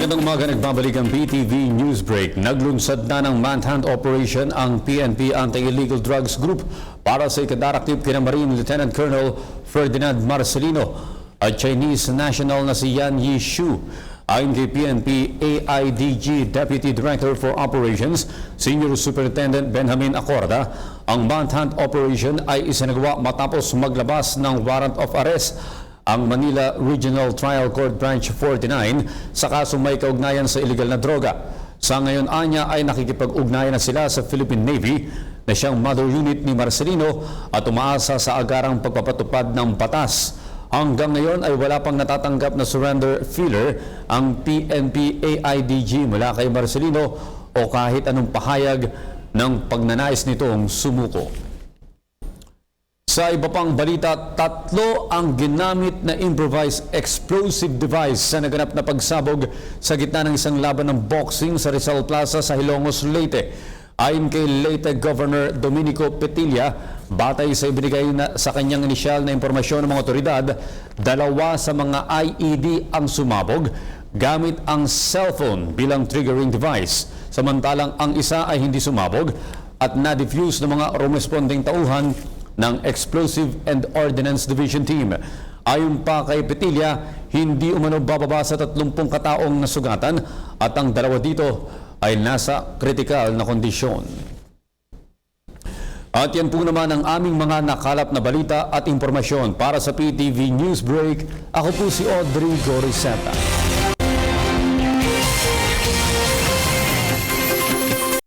Magandang umaga, nagbabalik ang PTV Newsbreak. Naglunsad na ng manhunt operation ang PNP Anti-Illegal Drugs Group para sa ikadaraktif kina Marine Lieutenant Colonel Ferdinand Marcelino at Chinese national na si Yan Yishu. Ayon kay PNP AIDG Deputy Director for Operations, Senior Superintendent Benjamin Acorda, ang manhunt operation ay isinagawa matapos maglabas ng warrant of arrest ang Manila Regional Trial Court Branch 49 sa kasong may kaugnayan sa illegal na droga. Sa ngayon anya ay nakikipag-ugnayan na sila sa Philippine Navy na siyang mother unit ni Marcelino at umaasa sa agarang pagpapatupad ng batas. Hanggang ngayon ay wala pang natatanggap na surrender feeler ang PNP AIDG mula kay Marcelino o kahit anong pahayag ng pagnanais nitong sumuko. Sa iba pang balita, 3 ang ginamit na improvised explosive device sa naganap na pagsabog sa gitna ng isang laban ng boxing sa Rizal Plaza sa Ilongos, Leyte. Ayon kay Leyte Governor Domenico Petilla, batay sa ibinigay sa kanyang inisyal na impormasyon ng mga otoridad, 2 sa mga IED ang sumabog gamit ang cellphone bilang triggering device. Samantalang ang isa ay hindi sumabog at na-defuse ng mga responding tauhan ng Explosive and Ordnance Division Team. Ayon pa kay Petilla, hindi umano bababa sa 30 kataong nasugatan at ang 2 dito ay nasa critical na kondisyon. At yan po naman ang aming mga nakalap na balita at impormasyon para sa PTV Newsbreak. Ako po si Audrey Goriseta.